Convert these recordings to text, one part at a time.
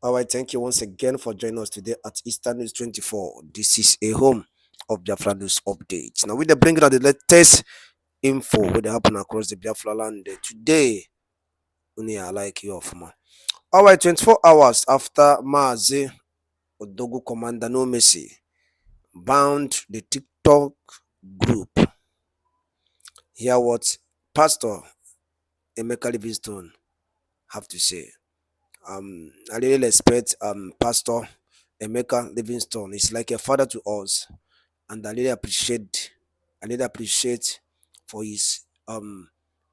All right, thank you once again for joining us today at Eastern News 24. This is a home of Biafra News updates. Now, with the bringing of the latest info what happen across the Biafra land today, only I like you off, man. All right, 24 hours after Mazi Odogu Commander No Mercy bound the TikTok group. Hear what Pastor Emeka Livingston have to say. I really respect Pastor Emeka Livingston. He's like a father to us, and I really appreciate for his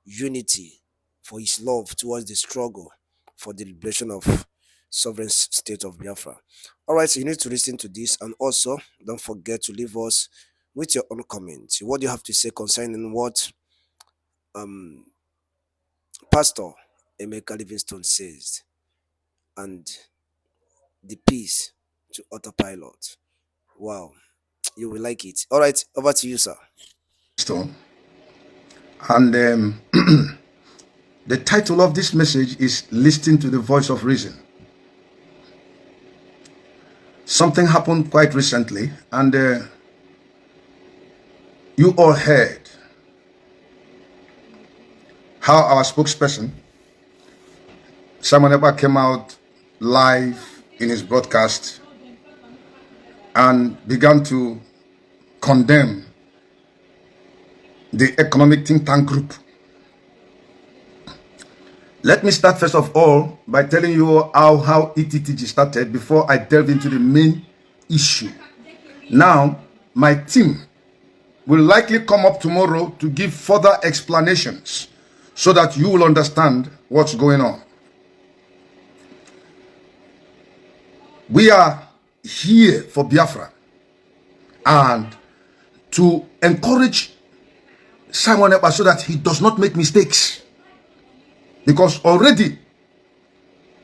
unity, for his love towards the struggle for the liberation of sovereign state of Biafra. All right, so you need to listen to this, and also don't forget to leave us with your own comments. What do you have to say concerning what um Pastor Emeka Livingston says, and the piece to Autopilot? Wow, you will like it. All right, over to you, sir. And the title of this message is Listening to the Voice of Reason. Something happened quite recently, and you all heard how our spokesperson, Simon Ekpa, came out live in his broadcast and began to condemn the economic think tank group. Let me start first of all by telling you how ETTG started before I delve into the main issue. Now, my team will likely come up tomorrow to give further explanations so that you will understand what's going on. We are here for Biafra and to encourage Simon Ekpa so that he does not make mistakes, because already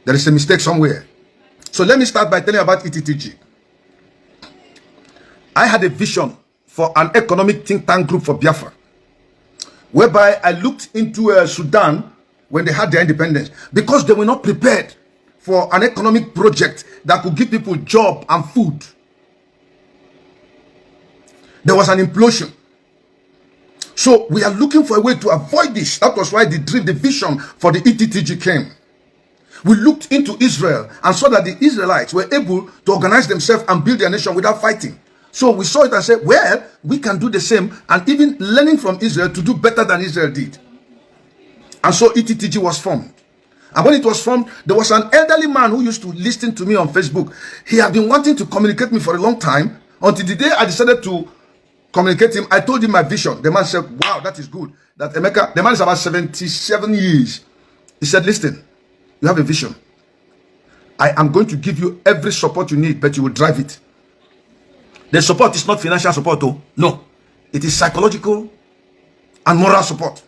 there is a mistake somewhere. So let me start by telling you about ETTG. I had a vision for an economic think tank group for Biafra, whereby I looked into Sudan when they had their independence, because they were not prepared for an economic project that could give people job and food. There was an implosion. So we are looking for a way to avoid this. That was why the vision for the ETTG came. We looked into Israel and saw that the Israelites were able to organize themselves and build their nation without fighting. So we saw it and said, well, we can do the same, and even learning from Israel to do better than Israel did. And so ETTG was formed. And when it was formed, there was an elderly man who used to listen to me on Facebook. He had been wanting to communicate with me for a long time, until the day I decided to communicate him. I told him my vision. The man said, wow, that is good. That Emeka, the man is about 77 years. He said, listen, you have a vision. I am going to give you every support you need, but you will drive it. The support is not financial support, though. No. It is psychological and moral support.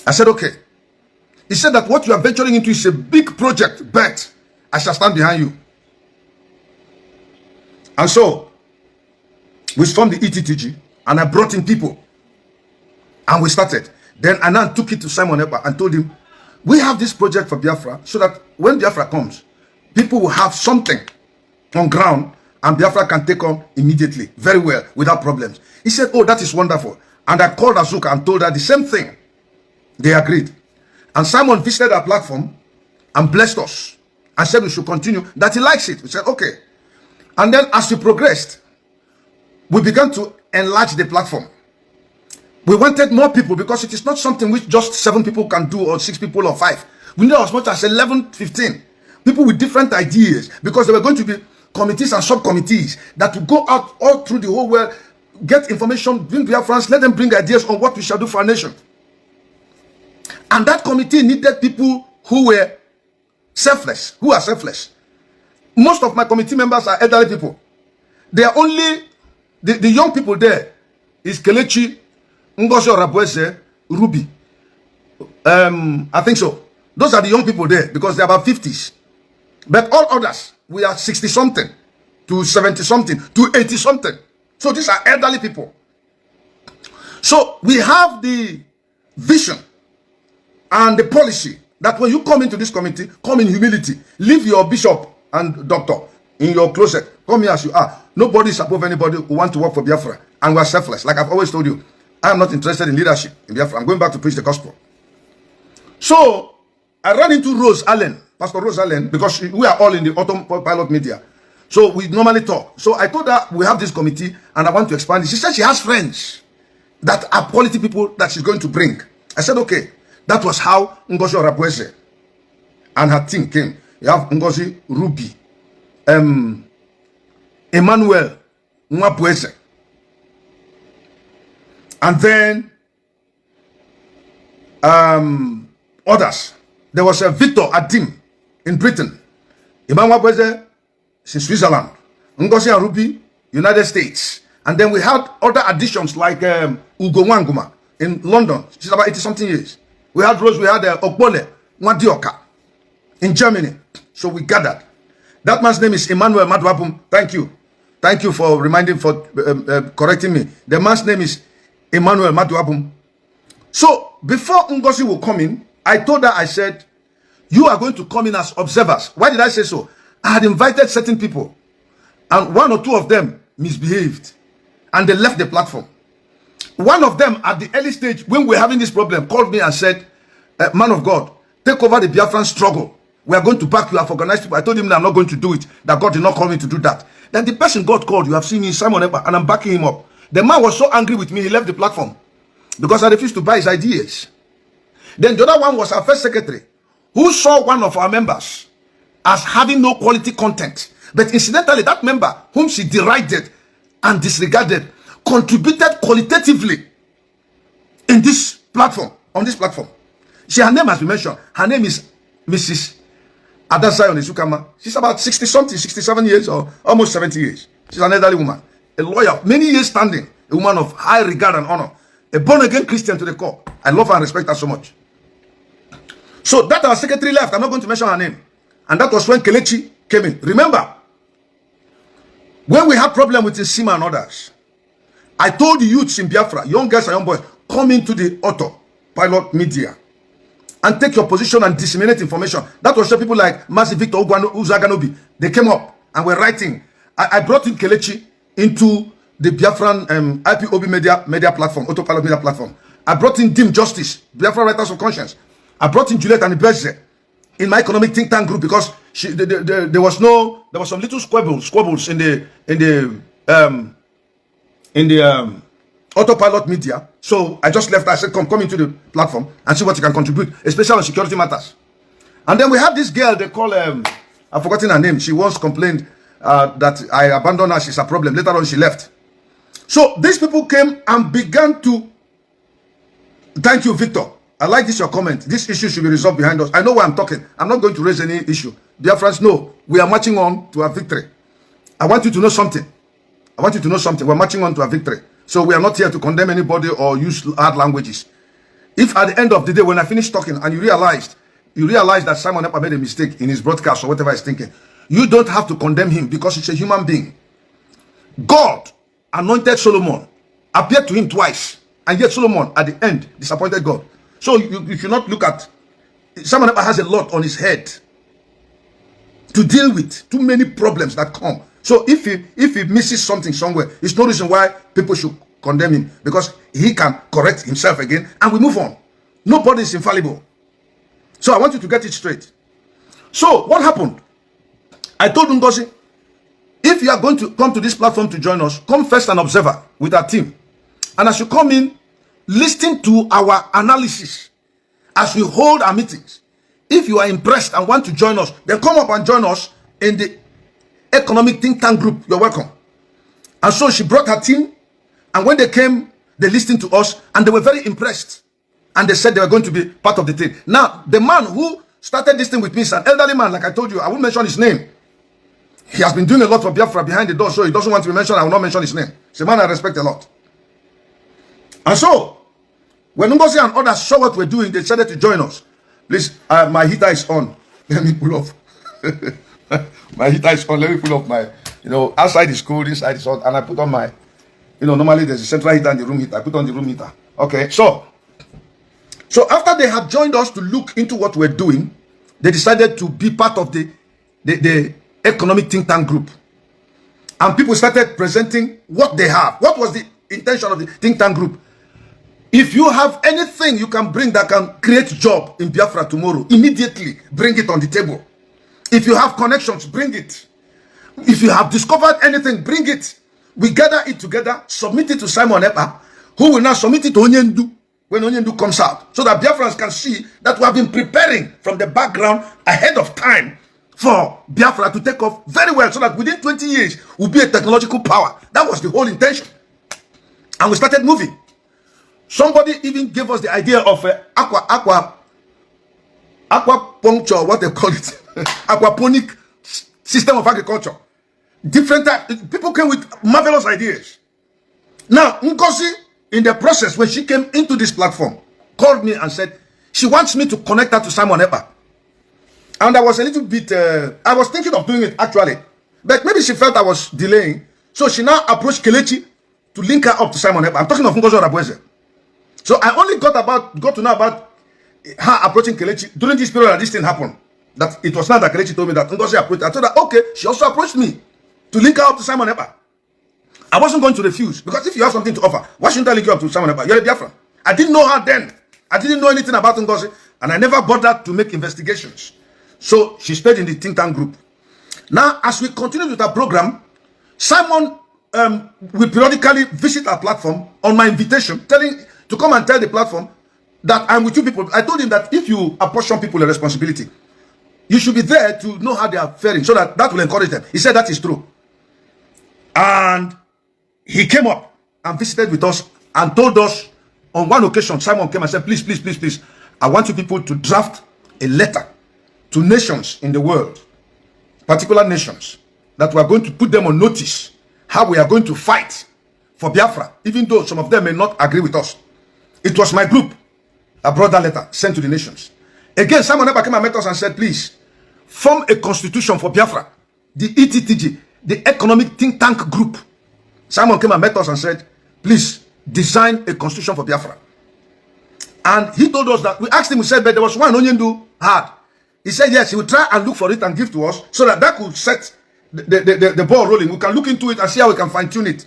I said, okay. He said that what you are venturing into is a big project, but I shall stand behind you. And so, we formed the ETTG, and I brought in people, and we started. Then Anan took it to Simon Ekpa and told him, we have this project for Biafra, so that when Biafra comes, people will have something on ground, and Biafra can take on immediately, very well, without problems. He said, oh, that is wonderful. And I called Azuka and told her the same thing. They agreed. And Simon visited our platform and blessed us and said we should continue, that he likes it. We said, okay. And then as we progressed, we began to enlarge the platform. We wanted more people, because it is not something which just 7 people can do, or 6 people, or 5. We need as much as 11, 15 people with different ideas, because there were going to be committees and subcommittees that would go out all through the whole world, get information, bring Biafrans, let them bring ideas on what we shall do for our nation. And that committee needed people who were selfless, who are selfless. Most of my committee members are elderly people. They are only the young people there is Kelechi, Ngozi Orabuese, Ruby. I think so. Those are the young people there, because they're about 50s. But all others, we are 60 something to 70 something to 80 something. So these are elderly people. So we have the vision and the policy that when you come into this committee, come in humility. Leave your bishop and doctor in your closet. Come here as you are. Nobody is above anybody who want to work for Biafra. And we're selfless. Like I've always told you, I am not interested in leadership in Biafra. I'm going back to preach the gospel. So I ran into Rose Allen, Pastor Rose Allen, because we are all in the Autopilot media. So we normally talk. So I told her we have this committee and I want to expand it. She said she has friends that are quality people that she's going to bring. I said, okay. That was how Ngozi Orabueze and her team came. You have Ngozi Ruby, Emmanuel Nwabueze, and then others. There was a Victor Adim in Britain, Emmanuel Nwabueze in Switzerland, Ngozi and Ruby, United States. And then we had other additions like Ugo Wanguma in London. She's about 80-something years. We had Rose, we had Okbole Nwadioka in Germany. So we gathered. That man's name is Emmanuel Madwabum. Thank you. Thank you for reminding, for correcting me. The man's name is Emmanuel Madwabum. So before Ngozi will come in, I told her, I said, you are going to come in as observers. Why did I say so? I had invited certain people and one or two of them misbehaved and they left the platform. One of them at the early stage, when we were having this problem, called me and said, man of God, take over the Biafran struggle. We are going to back you up, organized people. I told him that I'm not going to do it, that God did not call me to do that. Then the person God called, you have seen me, Simon Ekpa, and I'm backing him up. The man was so angry with me, he left the platform because I refused to buy his ideas. Then the other one was our first secretary, who saw one of our members as having no quality content. But incidentally, that member, whom she derided and disregarded, contributed qualitatively in this platform, on this platform. Her name has been mentioned. Her name is Mrs. Adazion Isukama. She's about 60-something, 67 years or almost 70 years. She's an elderly woman, a lawyer, many years standing, a woman of high regard and honor, a born-again Christian to the core. I love her and respect her so much. So that our secretary left. I'm not going to mention her name. And that was when Kelechi came in. Remember, when we had problem with Nsima and others, I told the youths in Biafra, young girls and young boys, come into the Autopilot media and take your position and disseminate information. That was people like Mazi Victor Uzaganobi. They came up and were writing. I brought in Kelechi into the Biafran IPOB media platform, Autopilot media platform. I brought in Dim Justice, Biafra Writers of Conscience. I brought in Juliet and Ibeze in my economic think tank group because there was some little squabbles in the Autopilot media. So I just left. I said, come into the platform and see what you can contribute, especially on security matters. And then we have this girl, they call, I've forgotten her name. She once complained that I abandoned her. She's a problem. Later on, she left. So these people came and began to, thank you, Victor. I like this, your comment. This issue should be resolved behind us. I know why I'm talking. I'm not going to raise any issue. Dear friends, no, we are marching on to a victory. I want you to know something. We're marching on to a victory. So we are not here to condemn anybody or use hard languages. If at the end of the day, when I finish talking and you realize that Simon Ekpa made a mistake in his broadcast or whatever he's thinking, you don't have to condemn him because he's a human being. God anointed Solomon, appeared to him twice, and yet Solomon at the end disappointed God. So you should not look at, Simon Ekpa has a lot on his head to deal with, too many problems that come. So if he misses something somewhere, it's no reason why people should condemn him, because he can correct himself again and we move on. Nobody is infallible. So I want you to get it straight. So what happened? I told Ngozi, if you are going to come to this platform to join us, come first an observer with our team. And as you come in, listen to our analysis as we hold our meetings. If you are impressed and want to join us, then come up and join us in the economic think tank group. You're welcome. And so she brought her team, and when they came, they listened to us and they were very impressed, and they said they were going to be part of the thing. Now the man who started this thing with me is an elderly man. Like I told you, I won't mention his name. He has been doing a lot for Biafra behind the door, so he doesn't want to be mentioned. I will not mention his name. It's a man I respect a lot. And so when Ngozi and others saw what we're doing, they decided to join us. Please, my heater is on. Let me pull off. My heater is on. Let me pull off my, outside is cold, inside is hot. And I put on my, normally there's a central heater and the room heater. I put on the room heater. Okay, so So after they had joined us to look into what we're doing, they decided to be part of the economic think tank group. And people started presenting what they have. What was the intention of the think tank group? If you have anything you can bring that can create job in Biafra tomorrow, immediately bring it on the table. If you have connections, bring it. If you have discovered anything, bring it. We gather it together, submit it to Simon Ekpa, who will now submit it to Onyendu when Onyendu comes out, so that Biafrans can see that we have been preparing from the background ahead of time for Biafra to take off very well, so that within 20 years we'll be a technological power. That was the whole intention. And we started moving. Somebody even gave us the idea of aqua puncture, what they call it, aquaponic system of agriculture. Different people came with marvelous ideas. Now, Ngozi, in the process, when she came into this platform, called me and said she wants me to connect her to Simon Ekpa. And I was a little bit, I was thinking of doing it actually, but maybe she felt I was delaying. So she now approached Kelechi to link her up to Simon Ekpa. I'm talking of Ngozi Orabweze. So I only got to know about her approaching Kelechi during this period that this thing happened. That it was not that Kelechi told me that Ngozi approached. I told her, okay, she also approached me to link her up to Simon Ekpa. I wasn't going to refuse, because if you have something to offer, why shouldn't I link you up to Simon Ekpa? You're a Biafran. I didn't know her then. I didn't know anything about Ngozi, and I never bothered to make investigations. So she stayed in the think tank group. Now, as we continue with our program, Simon will periodically visit our platform on my invitation, to come and tell the platform that I'm with you people. I told him that if you apportion people a responsibility, you should be there to know how they are faring, so that will encourage them. He said that is true. And he came up and visited with us and told us on one occasion, Simon came and said, please, I want you people to draft a letter to nations in the world, particular nations, that we are going to put them on notice how we are going to fight for Biafra, even though some of them may not agree with us. It was my group that brought that letter, sent to the nations. Again, Simon Ekpa came and met us and said, please, form a constitution for Biafra, the ETTG, the Economic Think Tank Group. Simon came and met us and said, please, design a constitution for Biafra. And he told us that, we asked him, we said, but there was one Onyendu had. He said, yes, he would try and look for it and give to us, so that could set the ball rolling. We can look into it and see how we can fine tune it.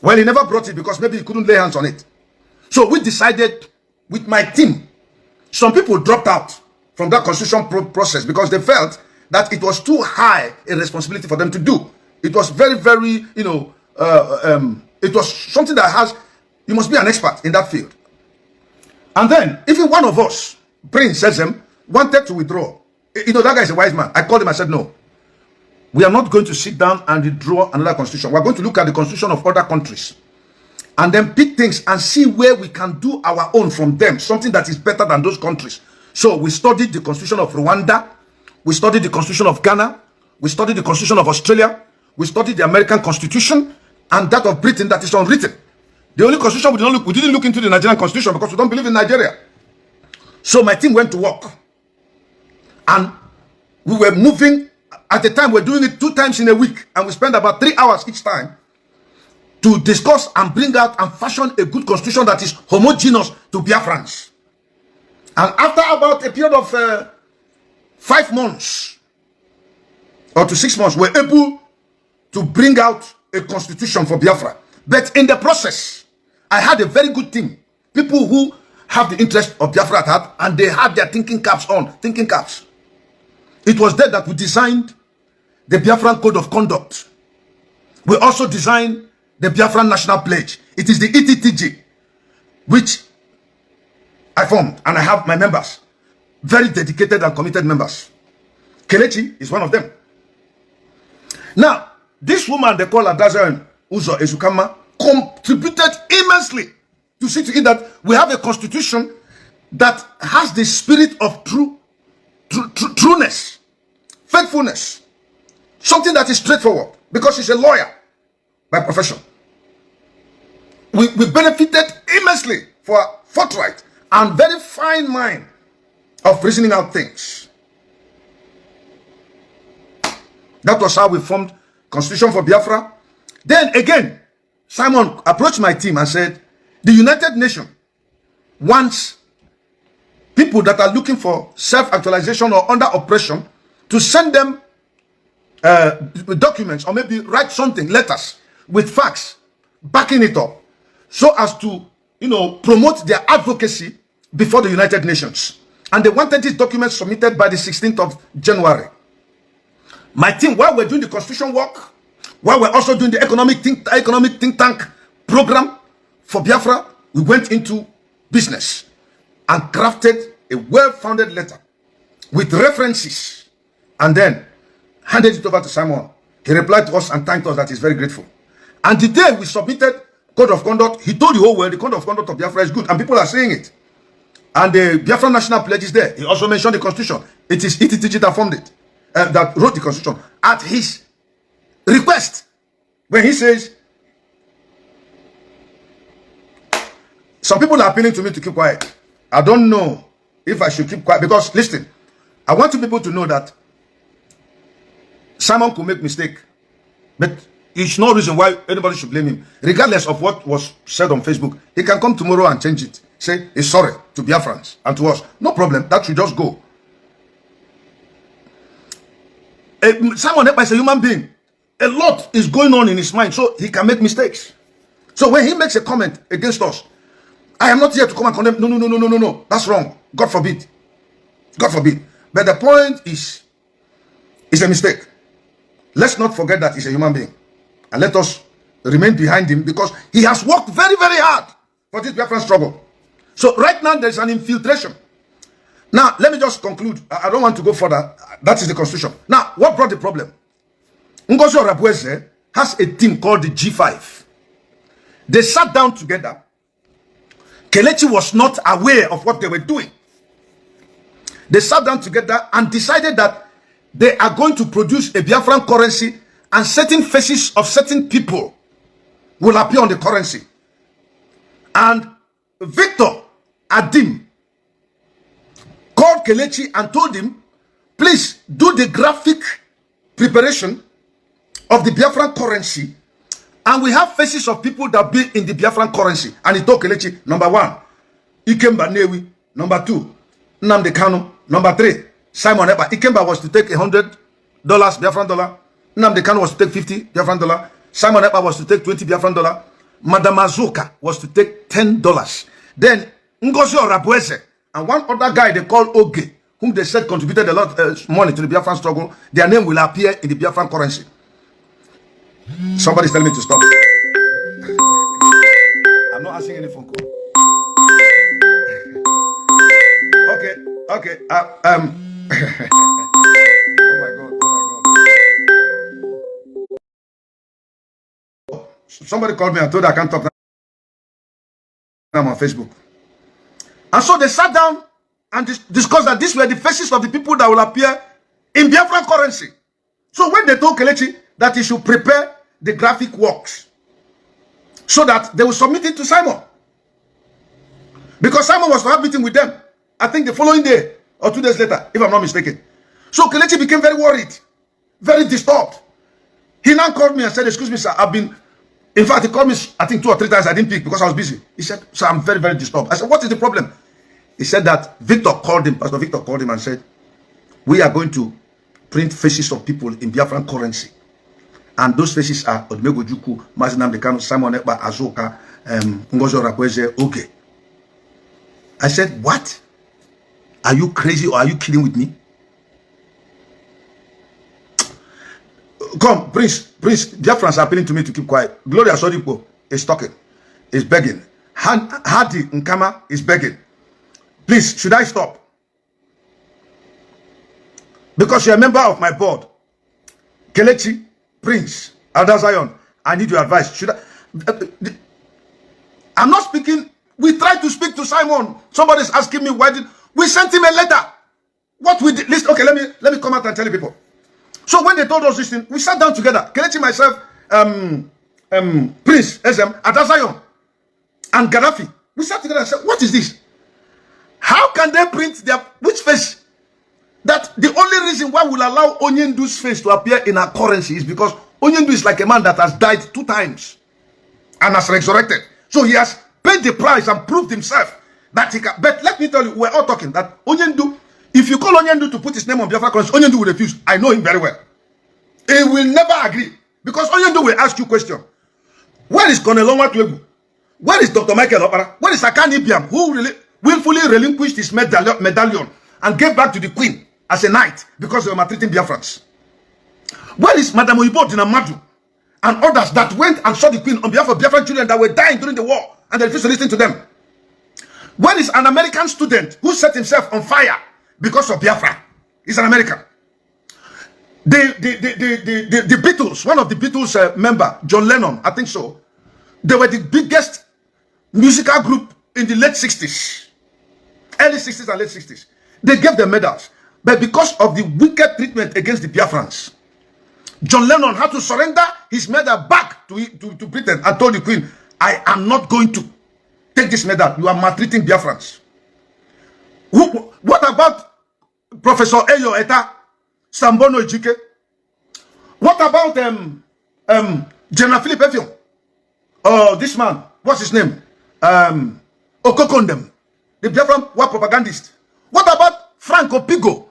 Well, he never brought it because maybe he couldn't lay hands on it. So we decided with my team. Some people dropped out from that constitution process because they felt that it was too high a responsibility for them to do. It was very, very, it was something that you must be an expert in that field. And then, even one of us, Prince Sesem, wanted to withdraw. That guy is a wise man. I called him, I said, no. We are not going to sit down and withdraw another constitution. We are going to look at the constitution of other countries and then pick things and see where we can do our own from them, something that is better than those countries. So we studied the constitution of Rwanda, we studied the constitution of Ghana, we studied the constitution of Australia, we studied the American constitution, and that of Britain that is unwritten. The only constitution we didn't look into the Nigerian constitution because we don't believe in Nigeria. So my team went to work, and we were moving. At the time, we're doing it 2 times in a week, and we spend about 3 hours each time to discuss and bring out and fashion a good constitution that is homogeneous to Biafrans. And after about a period of 5 months or to 6 months, we're able to bring out a constitution for Biafra. But in the process, I had a very good team, people who have the interest of Biafra at heart, and they had their thinking caps on, thinking caps. It was there that we designed the Biafran Code of Conduct. We also designed the Biafran National Pledge. It is the ETTG, which I formed, and I have my members, very dedicated and committed members. Kelechi is one of them. Now, this woman, they call Adaza Uzo Ezukama, contributed immensely to see to it that we have a constitution that has the spirit of trueness, faithfulness, something that is straightforward, because she's a lawyer by profession. We benefited immensely for a forthright and very fine mind of reasoning out things. That was how we formed Constitution for Biafra. Then again, Simon approached my team and said, the United Nations wants people that are looking for self-actualization or under oppression to send them documents, or maybe write something, letters with facts backing it up, so as to, promote their advocacy before the United Nations. And they wanted these documents submitted by the 16th of January. My team, while we're doing the constitution work, while we're also doing the economic think tank program for Biafra, we went into business and crafted a well-founded letter with references, and then handed it over to Simon. He replied to us and thanked us that he's very grateful. And the day we submitted code of conduct, he told the whole world the code of conduct of Biafra is good, and people are saying it. And the Biafra National Pledge is there. He also mentioned the constitution. It is ETTG that formed it, that wrote the constitution at his request, when he says, some people are appealing to me to keep quiet. I don't know if I should keep quiet, because listen, I want you people to know that Simon could make mistake, but it's no reason why anybody should blame him. Regardless of what was said on Facebook, he can come tomorrow and change it. Say he's sorry to Biafrans and to us. No problem. That should just go. Simon Ekpa is a human being. A lot is going on in his mind, so he can make mistakes. So when he makes a comment against us, I am not here to come and condemn. No. That's wrong. God forbid. God forbid. But the point is, it's a mistake. Let's not forget that he's a human being. And let us remain behind him, because he has worked very, very hard for this Biafran struggle. So right now, there's an infiltration. Now, let me just conclude. I don't want to go further. That is the constitution. Now, what brought the problem? Ngozi Orabueze has a team called the G5. They sat down together. Kelechi was not aware of what they were doing. They sat down together and decided that they are going to produce a Biafran currency, and certain faces of certain people will appear on the currency. And Victor Adim called Kelechi and told him, please do the graphic preparation of the Biafran currency, and we have faces of people that be in the Biafran currency. And he told Kelechi, number 1, Ikemba Newi. Number 2, Nnamdi Kanu. Number 3, Simon Ekpa. Ikemba was to take $100 Biafran dollar. Nnamdi Kanu was to take 50 Biafran dollar. Simon Ekpa was to take 20 Biafran dollar. Madam Azuka was to take $10. Then Ngozi Orabueze and one other guy they called Oge, whom they said contributed a lot of money to the Biafran struggle, their name will appear in the Biafran currency. Somebody's telling me to stop. I'm not answering any phone call. Okay. Oh my God. Somebody called me and told I can't talk now. I'm on Facebook. And so they sat down and discussed that these were the faces of the people that will appear in Biafran currency. So when they told Kelechi that he should prepare the graphic works so that they will submit it to Simon, because Simon was to have a meeting with them, I think the following day or 2 days later, if I'm not mistaken. So Kelechi became very worried, very disturbed. He now called me and said, excuse me, sir, in fact, he called me, I think 2 or 3 times. I didn't pick because I was busy. He said, sir, I'm very, very disturbed. I said, what is the problem? He said that Pastor Victor called him and said, we are going to print faces of people in Biafran currency. And those faces are Odumegwu Ojukwu, Mazi Nnamdi Kanu, Simon Ekpa, Azuka, Ngozi Orabueze, Oge. I said, what? Are you crazy or are you kidding with me? Come, Prince, Biafrans are appealing to me to keep quiet. Gloria Sodipo is talking, is begging. Hadi Nkama is begging. Please, should I stop? Because you're a member of my board. Kelechi, Prince, Elder Zion, I need your advice. Should I? I'm not speaking. We tried to speak to Simon. Somebody's asking me why did we sent him a letter? What we did? Listen, okay, let me come out and tell you people. So when they told us this thing, we sat down together. Kelechi, myself, Prince, SM, Elder Zion, and Gaddafi. We sat together and said, what is this? How can they print their which face? That the only reason why we'll allow Onyendu's face to appear in our currency is because Onyendu is like a man that has died 2 times and has resurrected. So he has paid the price and proved himself that he can. But let me tell you, we're all talking that Onyendu, if you call Onyendu to put his name on Biafra currency, Onyendu will refuse. I know him very well. He will never agree. Because Onyendu will ask you question. Where is Colonel Onwatuegu? Where is Dr. Michael Opara? Where is Akani Biam, who really willfully relinquished his medallion and gave back to the queen as a knight because they were maltreating Biafrans? Where is Madam Oyibo Dinamadu and others that went and saw the queen on behalf of Biafran children that were dying during the war and they refused to listen to them? Where is an American student who set himself on fire because of Biafra? He's an American. The Beatles, one of the Beatles member, John Lennon, I think so, they were the biggest musical group in the late 60s, early 60s and late 60s. They gave them medals. But because of the wicked treatment against the Biafrans, John Lennon had to surrender his medal back to Britain and told the Queen, I am not going to take this medal. You are maltreating Biafrans. What about Professor Eyo Eta, Sambono Ejike? What about General Philip Effiong? Oh, this man, what's his name? Condemning, the Biafran war propagandist. What about Franco Pigo,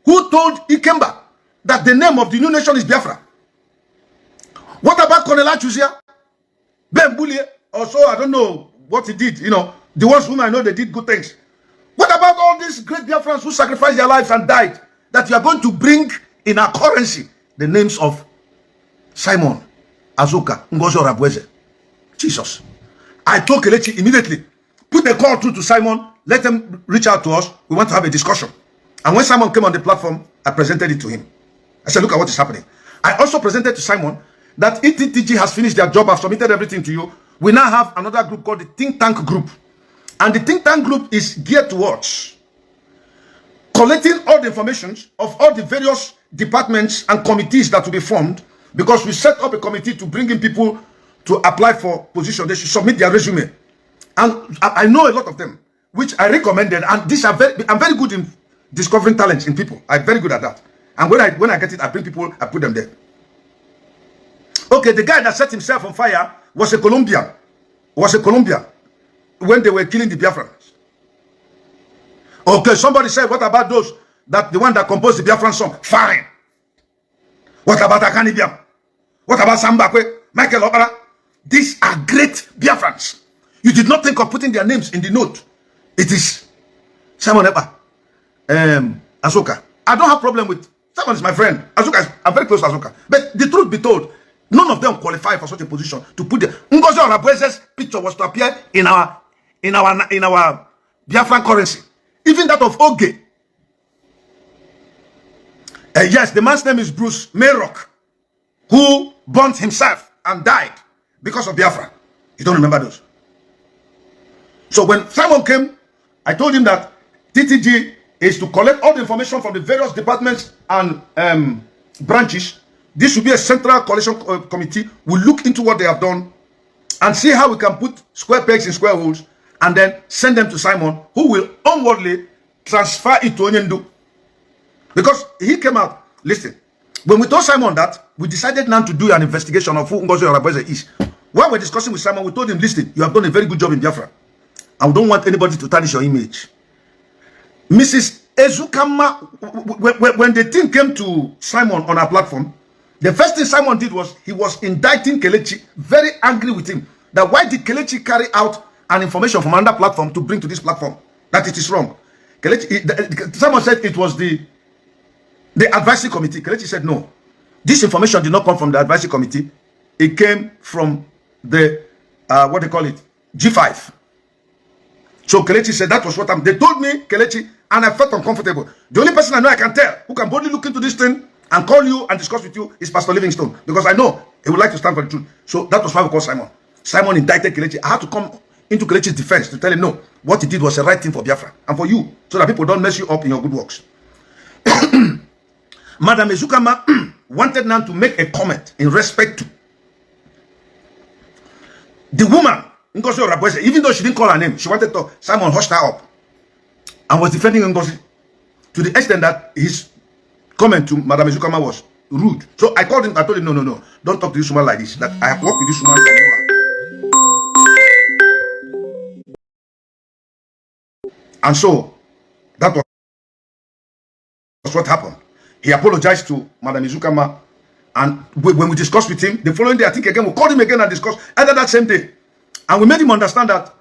who told Ikemba that the name of the new nation is Biafra? What about Colonel Achuzia? Ben Bulie, also, I don't know what he did, you know, the ones whom I know they did good things. What about all these great Biafrans who sacrificed their lives and died, that you are going to bring in our currency the names of Simon, Azuka, Ngozi Orabweze? Jesus. I told Kelechi immediately, put a call through to Simon, let them reach out to us. We want to have a discussion. And when Simon came on the platform, I presented it to him. I said, look at what is happening. I also presented to Simon that ETTG has finished their job. I've submitted everything to you. We now have another group called the Think Tank Group. And the Think Tank Group is geared towards collecting all the information of all the various departments and committees that will be formed, because we set up a committee to bring in people to apply for position. They should submit their resume. And I know a lot of them, which I recommended. And these are I'm very good in discovering talents in people. I'm very good at that. And when I get it, I bring people, I put them there. Okay, the guy that set himself on fire was a Colombian. When they were killing the Biafrans. Okay, somebody said, what about those, the one that composed the Biafran song? Fine. What about Akani Biam? What about Sambakwe, Michael Opara? These are great Biafrans. You did not think of putting their names in the note. It is Simon Ekpa, Azuka. I don't have problem with Simon is my friend. Azuka, I'm very close to Azuka. But the truth be told, none of them qualify for such a position to put the Ngozi Orabweze's picture was to appear in our Biafran currency. Even that of Oge. Yes, the man's name is Bruce Mayrock, who burnt himself and died because of Biafra. You don't remember those? So when Simon came, I told him that TTG is to collect all the information from the various departments and branches. This should be a central coalition committee. We'll look into what they have done and see how we can put square pegs in square holes, and then send them to Simon, who will onwardly transfer it to Onyendu. Because he came out, listen, when we told Simon that, we decided now to do an investigation of who Ngozi Orabweze is. While we're discussing with Simon, we told him, listen, you have done a very good job in Biafra. I don't want anybody to tarnish your image. Mrs. Ezukama, when the team came to Simon on our platform, the first thing Simon did was, he was indicting Kelechi, very angry with him, that why did Kelechi carry out an information from another platform to bring to this platform, that it is wrong. Kelechi, Simon said it was the advisory committee. Kelechi said, no, this information did not come from the advisory committee. It came from the, what they call it, G5. So Kelechi said, that was what they told me, Kelechi, and I felt uncomfortable. The only person I know I can tell, who can boldly look into this thing and call you and discuss with you, is Pastor Livingston, because I know he would like to stand for the truth. So that was why we called Simon. Simon indicted Kelechi. I had to come into Kelechi's defense to tell him, no, what he did was the right thing for Biafra and for you, so that people don't mess you up in your good works. Madam Ezukama wanted now to make a comment in respect to the woman, Ngozi Orabweze. Even though she didn't call her name, she wanted to, Simon hushed her up and was defending Ngozi to the extent that his comment to Madam Ezukama was rude. So I called him, I told him, no, don't talk to this woman like this, that I have worked with this woman. And so that was what happened. He apologized to Madam Izukama, and when we discussed with him, the following day, I think again, we called him again and discussed, either that same day. And we made him understand that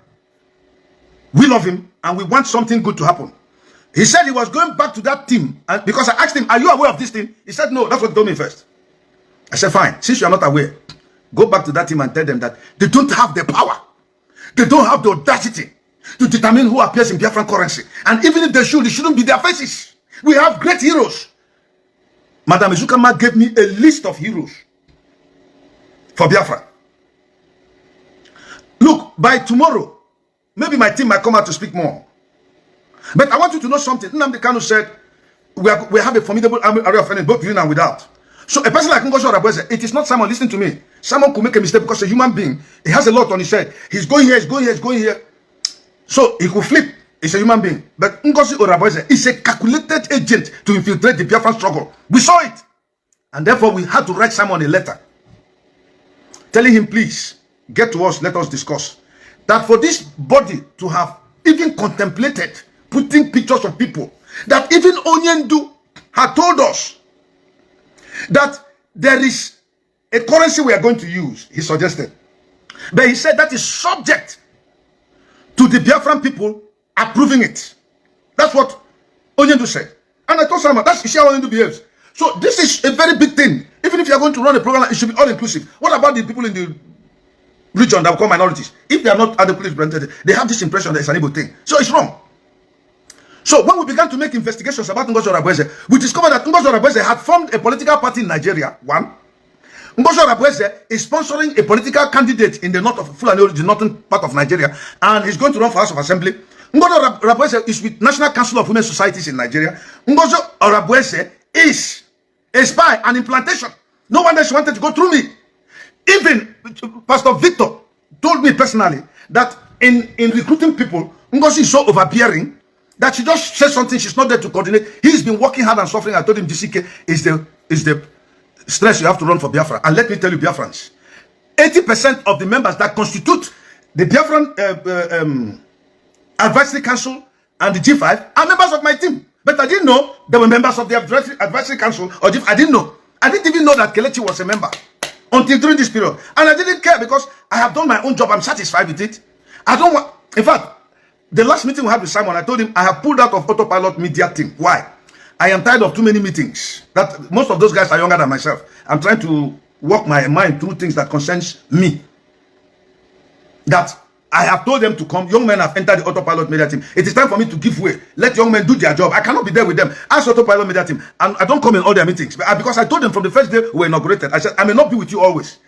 we love him and we want something good to happen. He said he was going back to that team, and because I asked him, are you aware of this thing? He said, no, that's what he told me first. I said, fine, since you are not aware, go back to that team and tell them that they don't have the power. They don't have the audacity to determine who appears in Biafran currency. And even if they should, it shouldn't be their faces. We have great heroes. Madam Izukama gave me a list of heroes for Biafra. Look, by tomorrow, maybe my team might come out to speak more. But I want you to know something. Nnamdi Kanu said, we have a formidable area of friendly, both within and without. So a person like Ngosho Rabweze, it is not Simon, listen to me. Simon could make a mistake because a human being, he has a lot on his head. He's going here, he's going here, he's going here. So he could flip. He's a human being. But Ngosho Rabweze is a calculated agent to infiltrate the Biafran struggle. We saw it. And therefore we had to write Simon a letter telling him, please, get to us, let us discuss. That for this body to have even contemplated putting pictures of people, that even Onyendu had told us that there is a currency we are going to use, he suggested. But he said that is subject to the Biafran people approving it. That's what Onyendu said. And I told Simon, that's how Onyendu behaves. So this is a very big thing. Even if you are going to run a program, it should be all-inclusive. What about the people in the region that we call minorities? If they are not adequately represented, they have this impression that it's an evil thing. So it's wrong. So when we began to make investigations about Ngosho Rabweze, we discovered that Ngosho Rabweze had formed a political party in Nigeria. One, Ngosho Rabweze is sponsoring a political candidate in the north of Fulani, the northern part of Nigeria, and he's going to run for House of Assembly. Ngosho Rabweze is with National Council of Women Societies in Nigeria. Ngosho Rabweze is a spy and implantation. No wonder she wanted to go through me. Even Pastor Victor told me personally that in recruiting people, Ngozi is so overbearing that she just says something, she's not there to coordinate. He's been working hard and suffering. I told him DCK is the stress you have to run for Biafra. And let me tell you, Biafrans, 80% of the members that constitute the Biafran Advisory Council and the G5 are members of my team. But I didn't know they were members of the Advisory Council or G5. I didn't know. I didn't even know that Kelechi was a member until during this period. And I didn't care because I have done my own job. I'm satisfied with it. I don't want, in fact, the last meeting we had with Simon, I told him I have pulled out of Autopilot media team. Why? I am tired of too many meetings. That most of those guys are younger than myself. I'm trying to walk my mind through things that concerns me. That I have told them to come. Young men have entered the Autopilot media team. It is time for me to give way. Let young men do their job. I cannot be there with them as Autopilot media team. And I don't come in all their meetings. But because I told them from the first day we were inaugurated, I said, I may not be with you always.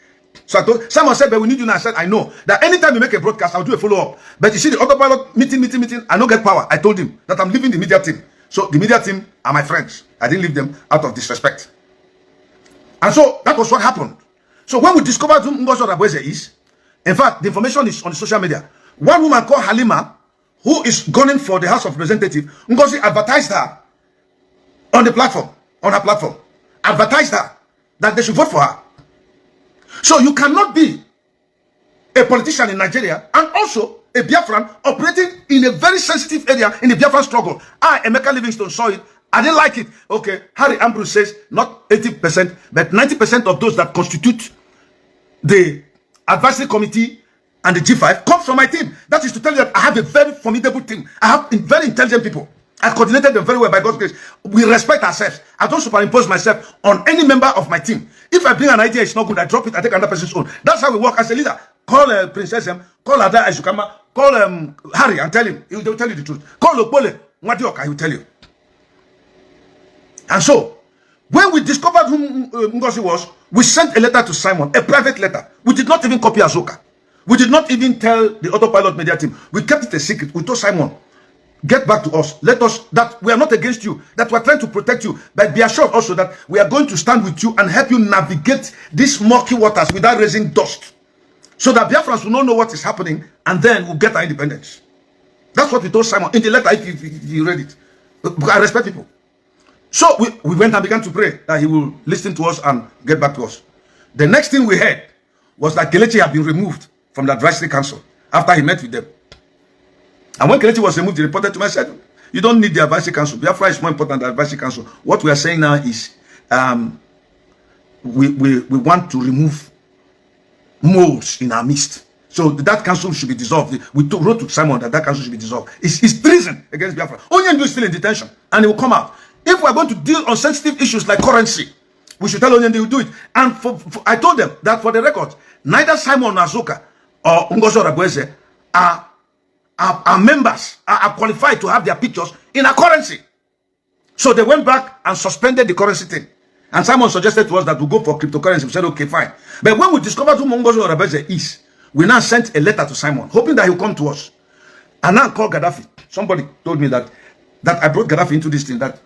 So I told, someone said, but we need you now. I said, I know that anytime you make a broadcast, I'll do a follow-up. But you see, the Autopilot meeting, I don't get power. I told him that I'm leaving the media team. So the media team are my friends. I didn't leave them out of disrespect. And so that was what happened. So when we discovered who Ngosho Rabweze is, in fact, the information is on the social media. One woman called Halima, who is gunning for the House of Representatives, Ngozi advertised her on the platform, on her platform, advertised her that they should vote for her. So you cannot be a politician in Nigeria and also a Biafran operating in a very sensitive area in the Biafran struggle. I, Emeka Livingston, saw it. I didn't like it. Okay, Harry Ambrose says not 80%, but 90% of those that constitute the advisory committee and the G5 comes from my team. That is to tell you that I have a very formidable team. I have very intelligent people. I coordinated them very well by God's grace. We respect ourselves. I don't superimpose myself on any member of my team. If I bring an idea, it's not good, I drop it, I take another person's own. That's how we work as a leader. Call Princess M, call Ada Ashukama, call Harry and tell him. He will tell you the truth. Call Lokbole, Mwadioka, he will tell you. And so, when we discovered who Ngozi was, we sent a letter to Simon, a private letter. We did not even copy Azoka. We did not even tell the Autopilot media team. We kept it a secret. We told Simon, get back to us. Let us, that we are not against you, that we are trying to protect you. But be assured also that we are going to stand with you and help you navigate these murky waters without raising dust. So that Biafrans will not know what is happening and then we'll get our independence. That's what we told Simon in the letter, if you read it. I respect people. So we went and began to pray that he will listen to us and get back to us. The next thing we heard was that Kelechi had been removed from the advisory council after he met with them. And when Kelechi was removed, he reported to me, I said, you don't need the advisory council. Biafra is more important than the advisory council. What we are saying now is we want to remove moles in our midst. So that council should be dissolved. We wrote to Simon that council should be dissolved. It's treason against Biafra. Onyendu is still in detention and he will come out. If we are going to deal on sensitive issues like currency, we should tell Onyendu to do it. And I told them that for the record, neither Simon Azuka or Ngozo Rabueze are members, are qualified to have their pictures in a currency. So they went back and suspended the currency thing. And Simon suggested to us that we go for cryptocurrency. We said, okay, fine. But when we discovered who Ngozo Rabueze is, we now sent a letter to Simon, hoping that he'll come to us. And now called Gaddafi. Somebody told me that I brought Gaddafi into this thing, that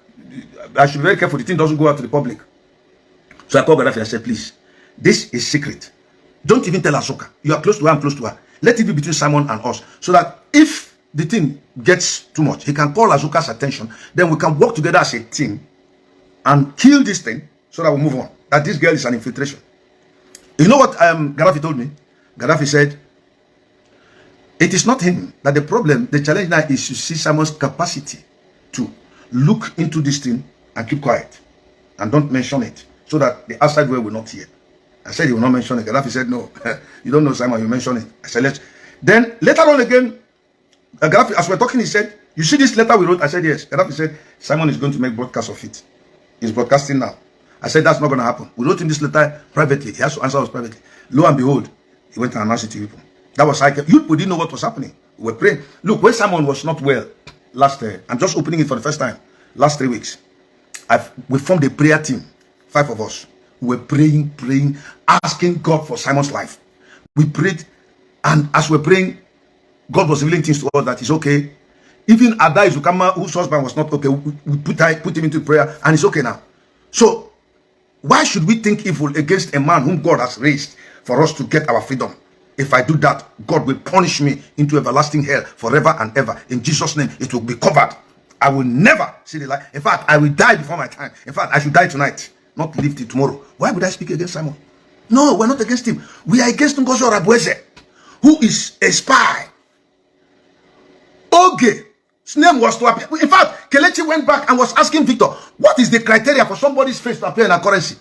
I should be very careful the thing doesn't go out to the public. So I called Gaddafi. I said, please, this is secret. Don't even tell Azuka. You are close to her, I'm close to her. Let it be between Simon and us. So that if the thing gets too much, he can call Azuka's attention. Then we can work together as a team and kill this thing so that we move on. That this girl is an infiltration. You know what Gaddafi told me? Gaddafi said, it is not him. That the problem, the challenge now is to see Simon's capacity to look into this thing and keep quiet. And don't mention it. So that the outside world will not hear. I said he will not mention it. Gaddafi said, no, you don't know Simon, you mention it. I said, let's. Then later on again, Gaddafi, as we're talking, he said, you see this letter we wrote? I said, yes. Gaddafi said, Simon is going to make broadcast of it. He's broadcasting now. I said, that's not going to happen. We wrote him this letter privately. He has to answer us privately. Lo and behold, he went and announced it to people. That was like, you people didn't know what was happening. We were praying. Look, when Simon was not well last, I'm just opening it for the first time, last 3 weeks. We formed a prayer team, 5 of us. We were praying, asking God for Simon's life. We prayed, and as we're praying, God was revealing things to us that is okay. Even Ada Izukama, whose husband was not okay, we put him into prayer, and it's okay now. So, why should we think evil against a man whom God has raised for us to get our freedom? If I do that, God will punish me into everlasting hell forever and ever. In Jesus' name, it will be covered. I will never see the light. In fact, I will die before my time. In fact, I should die tonight, not live till tomorrow. Why would I speak against Simon? No, we're not against him. We are against Ngozo Rabueze, who is a spy. Oge, his name was to appear. In fact, Kelechi went back and was asking Victor, what is the criteria for somebody's face to appear in a currency?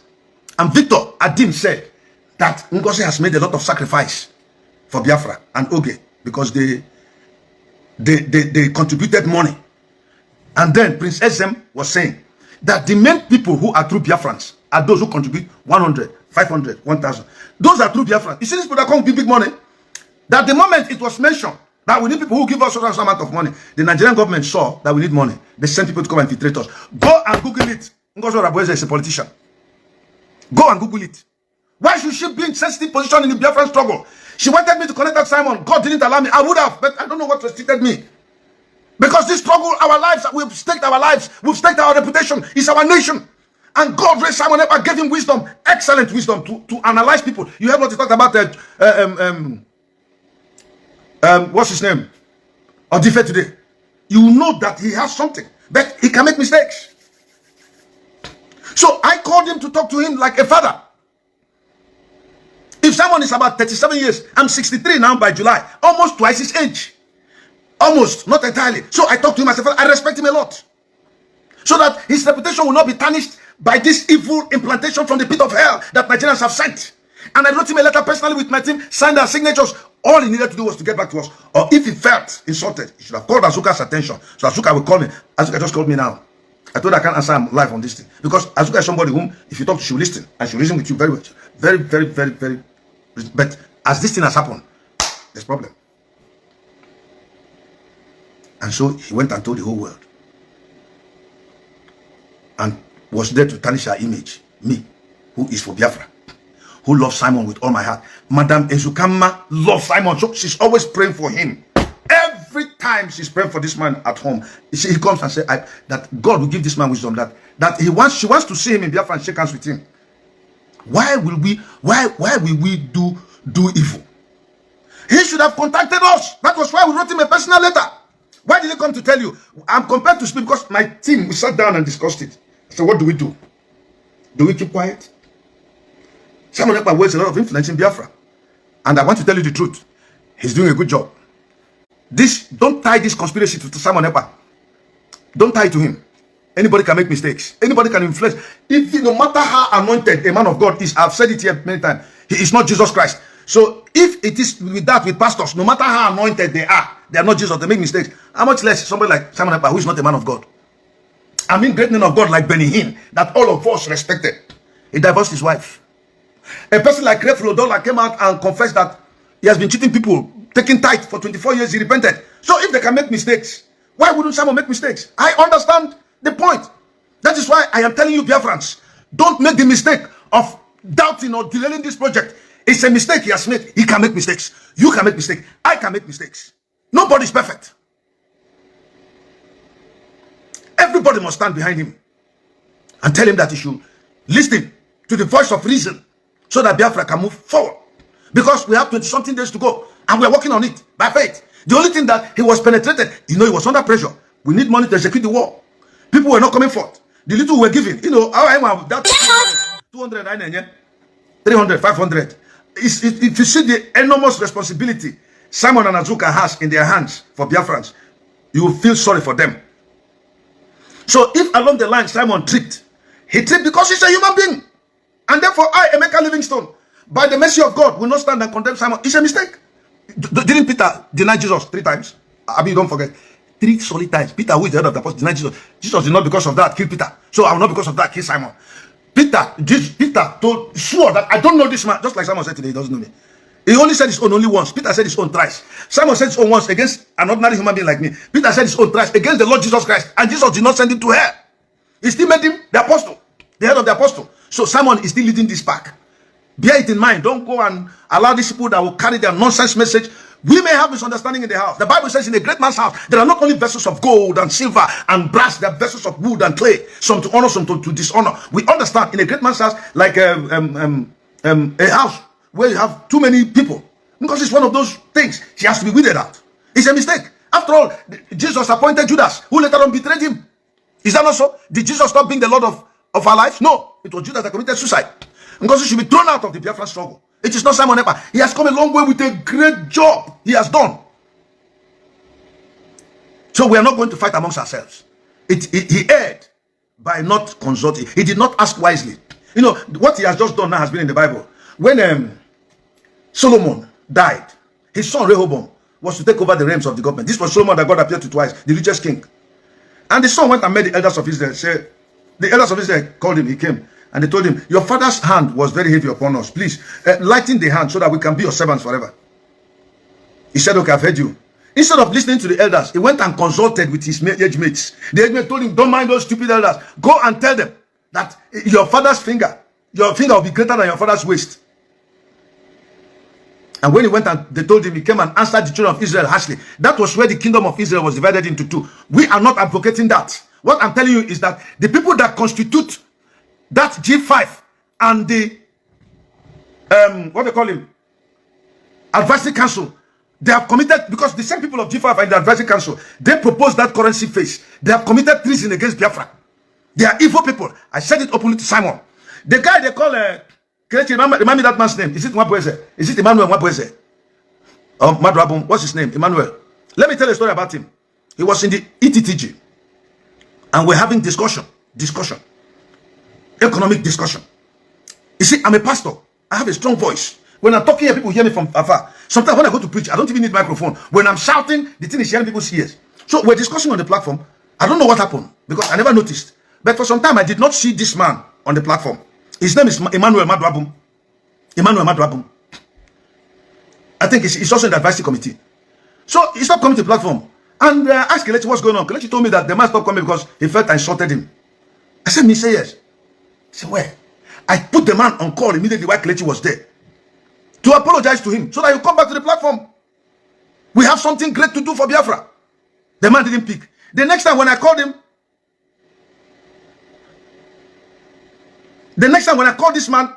And Victor Adim said that Ngozi has made a lot of sacrifice for Biafra and Oge because they contributed money. And then Prince Ezem was saying that the main people who are true Biafrans are those who contribute 100, 500, 1,000. Those are true Biafrans. You see, these people that come with big money, that the moment it was mentioned that we need people who give us certain amount of money, the Nigerian government saw that we need money. They sent people to come and infiltrate us. Go and Google it. Ngozi Rabueze is a politician. Go and Google it. Why should she be in sensitive position in the Biafran struggle? She wanted me to connect with Simon. God didn't allow me. I would have, but I don't know what restricted me. Because this struggle, our lives, we've staked our lives, we've staked our reputation. It's our nation. And God raised Simon Ekpa, gave him wisdom, excellent wisdom to analyze people. You have not talked about what's his name? Odife today. You know that he has something, but he can make mistakes. So I called him to talk to him like a father. If someone is about 37 years, I'm 63 now by July, almost twice his age. Almost, not entirely. So I talked to him as a father. I respect him a lot. So that his reputation will not be tarnished by this evil implantation from the pit of hell that Nigerians have sent. And I wrote him a letter personally with my team, signed our signatures. All he needed to do was to get back to us. Or if he felt insulted, he should have called Azuka's attention. So Azuka will call me. Azuka just called me now. I told her I can't answer him live on this thing. Because Azuka is somebody whom, if you talk to, she will listen. And she will reason with you very much. Very, very, very, very. But as this thing has happened, there's a problem. And so he went and told the whole world. And was there to tarnish her image. Me, who is for Biafra. Who loves Simon with all my heart. Madam Ezukama loves Simon. So she's always praying for him. Every time she's praying for this man at home, he comes and says that God will give this man wisdom. That she wants to see him in Biafra and shake hands with him. Why will we do evil? He should have contacted us. That was why we wrote him a personal letter. Why did he come to tell you? I'm compelled to speak because my team, we sat down and discussed it. So what do we do? Do we keep quiet? Simon Ekpa wears a lot of influence in Biafra. And I want to tell you the truth. He's doing a good job. Don't tie this conspiracy to Simon Ekpa. Don't tie it to him. Anybody can make mistakes. Anybody can influence. No matter how anointed a man of God is, I've said it here many times, he is not Jesus Christ. So if it is with pastors, no matter how anointed they are not Jesus, they make mistakes. How much less somebody like Simon Ekpa, who is not a man of God? I mean, great men of God like Benny Hinn, that all of us respected. He divorced his wife. A person like Rev Lodola came out and confessed that he has been cheating people, taking tithe for 24 years. He repented. So if they can make mistakes, why wouldn't someone make mistakes? I understand the point. That is why I am telling you, Biafrans, don't make the mistake of doubting or delaying this project. It's a mistake he has made. He can make mistakes. You can make mistakes. I can make mistakes. Nobody is perfect. Everybody must stand behind him and tell him that he should listen to the voice of reason so that Biafra can move forward. Because we have 20-something days to go and we are working on it by faith. The only thing that he was penetrated, he was under pressure. We need money to execute the war. People were not coming forth. The little we were giving, how I am that 200, 300, 500. If you see the enormous responsibility Simon and Azuka has in their hands for Biafrans, you will feel sorry for them. So if along the line Simon tripped, he tripped because he's a human being. And therefore I, Emeka Livingston, by the mercy of God, will not stand and condemn Simon. It's a mistake. Didn't Peter deny Jesus 3 times? I mean, don't forget. 3 solid times. Peter, who is the head of the apostle, denied Jesus. Jesus did not because of that kill Peter. So I will not because of that kill Simon. Peter told sure that I don't know this man. Just like Simon said today, he doesn't know me. He only said his own only once. Peter said his own thrice. Simon said his own once against an ordinary human being like me. Peter said his own thrice against the Lord Jesus Christ. And Jesus did not send him to hell. He still made him the apostle, the head of the apostle. So Simon is still leading this pack. Bear it in mind. Don't go and allow these people that will carry their nonsense message. We may have misunderstanding in the house. The Bible says in a great man's house, there are not only vessels of gold and silver and brass, there are vessels of wood and clay. Some to honor, some to dishonor. We understand in a great man's house, like a house where you have too many people. Because it's one of those things. She has to be weeded out. It's a mistake. After all, Jesus appointed Judas, who later on betrayed him. Is that not so? Did Jesus stop being the Lord of our lives? No. It was Judas that committed suicide. Because he should be thrown out of the Biafran struggle. It is not Simon Ekpa. He has come a long way with a great job he has done. So we are not going to fight amongst ourselves. He erred by not consulting. He did not ask wisely. What he has just done now has been in the Bible. When Solomon died, his son Rehoboam was to take over the realms of the government. This was Solomon that God appeared to twice, the richest king. And the son went and met the elders of Israel. The elders of Israel called him, he came. And they told him, your father's hand was very heavy upon us. Please, lighten the hand so that we can be your servants forever. He said, okay, I've heard you. Instead of listening to the elders, he went and consulted with his age mates. The age mate told him, don't mind those stupid elders. Go and tell them that your father's finger will be greater than your father's waist. And when he went and they told him, he came and answered the children of Israel harshly. That was where the kingdom of Israel was divided into 2. We are not advocating that. What I'm telling you is that the people that constitute that G5 and the what they call him, advisory council, they have committed, because the same people of G5 and the advisory council, they proposed that currency phase. They have committed treason against Biafra. They are evil people. I said it openly to Simon. The guy they call remind me that man's name. Is it Mwapweze? Is it Emmanuel Mwapweze? Madrabum, what's his name? Emmanuel. Let me tell you a story about him. He was in the ETTG and we're having discussion, economic discussion. You see, I'm a pastor. I have a strong voice. When I'm talking here, people hear me from afar. Sometimes when I go to preach, I don't even need microphone. When I'm shouting, the thing is hearing people's ears. So we're discussing on the platform. I don't know what happened because I never noticed. But for some time, I did not see this man on the platform. His name is Emmanuel Madrabum. I think he's also in the advisory committee. So he stopped coming to the platform. And I asked Kelechi what's going on. Kelechi told me that the man stopped coming because he felt I insulted him. I said, say yes. He said, where? I put the man on call immediately while Kelechi was there to apologize to him so that he'll come back to the platform. We have something great to do for Biafra. The man didn't pick. The next time when I called him, this man,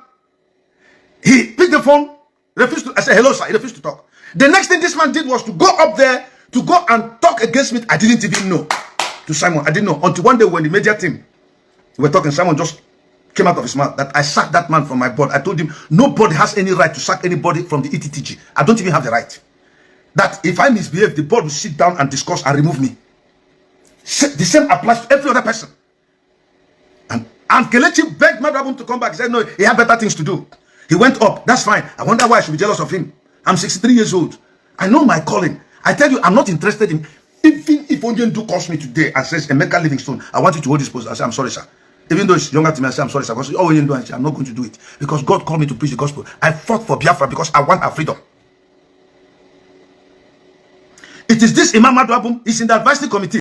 he picked the phone, refused to. I said, hello, sir. He refused to talk. The next thing this man did was to go up there to go and talk against me. I didn't even know. To Simon, I didn't know. Until one day when the media team were talking, Simon just came out of his mouth that I sacked that man from my board. I told him, nobody has any right to sack anybody from the ETTG. I don't even have the right. that if I misbehave, the board will sit down and discuss and remove me. The same applies to every other person. And Kelechi begged Madrabum to come back. He said, no, he had better things to do. He went up. That's fine. I wonder why I should be jealous of him. I'm 63 years old. I know my calling. I tell you, I'm not interested in, even if Onyendu calls me today and says, Emeka Livingston, I want you to hold this post. I say, I'm sorry, sir. Even though it's younger to me, I say, I'm sorry, sir. Because, oh, Onyendu, I say, I'm not going to do it. Because God called me to preach the gospel. I fought for Biafra because I want her freedom. It is this Imam Madrabum. He's in the advisory committee.